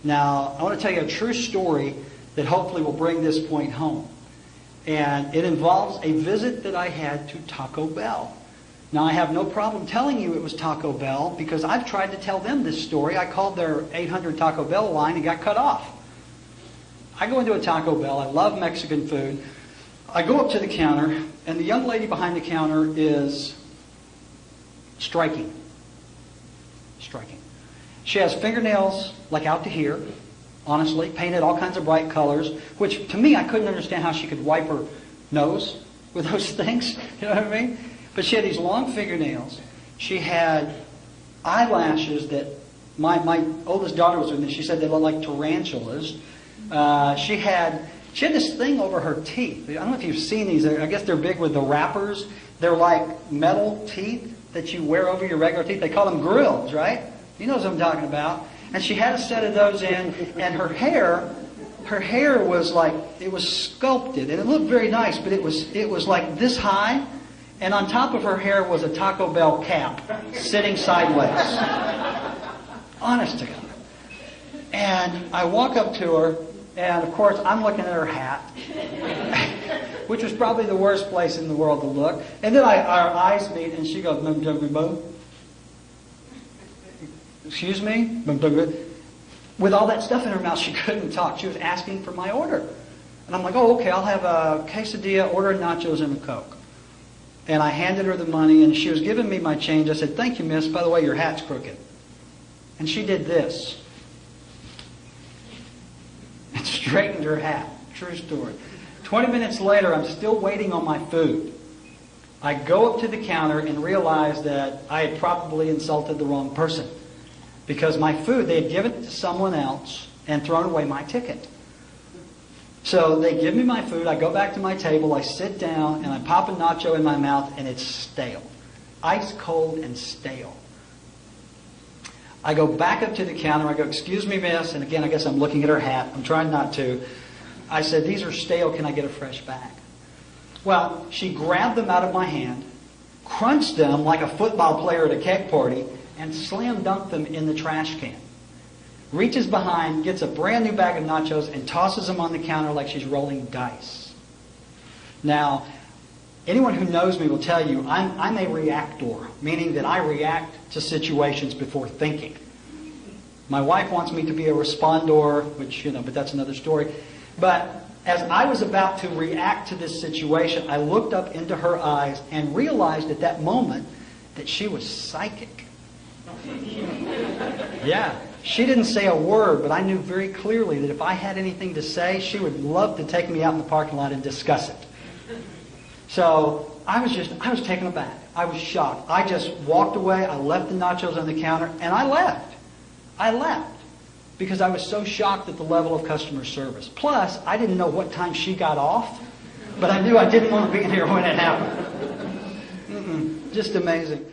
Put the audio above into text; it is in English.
Now, I want to tell you a true story that hopefully will bring this point home. And it involves a visit that I had to Taco Bell. Now, I have no problem telling you it was Taco Bell because I've tried to tell them this story. I called their 800 Taco Bell line and got cut off. I go into a Taco Bell. I love Mexican food. I go up to the counter, and the young lady behind the counter is striking. Striking. She has fingernails like out to here, honestly, painted all kinds of bright colors, which to me I couldn't understand how she could wipe her nose with those things. You know what I mean? But she had these long fingernails. She had eyelashes that my oldest daughter was with me. She said they looked like tarantulas. She had this thing over her teeth. I don't know if you've seen these. I guess they're big with the wrappers. They're like metal teeth that you wear over your regular teeth. They call them grills, right? You know what I'm talking about. And she had a set of those in, and her hair was like, it was sculpted, and it looked very nice, but it was like this high, and on top of her hair was a Taco Bell cap sitting sideways. Honest to God. And I walk up to her, and of course I'm looking at her hat, which was probably the worst place in the world to look. And then our eyes meet, and she goes, excuse me? With all that stuff in her mouth, she couldn't talk. She was asking for my order. And I'm like, oh, okay, I'll have a quesadilla, order nachos, and a Coke. And I handed her the money, and she was giving me my change. I said, thank you, miss. By the way, your hat's crooked. And she did this. And straightened her hat. True story. 20 minutes later, I'm still waiting on my food. I go up to the counter and realize that I had probably insulted the wrong person. Because my food, they had given it to someone else and thrown away my ticket. So they give me my food, I go back to my table, I sit down, and I pop a nacho in my mouth, and it's stale. Ice cold and stale. I go back up to the counter, I go, excuse me, miss, and again, I guess I'm looking at her hat, I'm trying not to. I said, these are stale, can I get a fresh bag? Well, she grabbed them out of my hand, crunched them like a football player at a keg party, and slam dunked them in the trash can. Reaches behind, gets a brand new bag of nachos, and tosses them on the counter like she's rolling dice. Now, anyone who knows me will tell you I'm a reactor, meaning that I react to situations before thinking. My wife wants me to be a respondor, which, but that's another story. But as I was about to react to this situation, I looked up into her eyes and realized at that moment that she was psychic. Yeah, she didn't say a word, but I knew very clearly that if I had anything to say, she would love to take me out in the parking lot and discuss it. So I was taken aback. I was shocked. I just walked away. I left the nachos on the counter, and I left. I left because I was so shocked at the level of customer service. Plus, I didn't know what time she got off, but I knew I didn't want to be in here when it happened. Just amazing.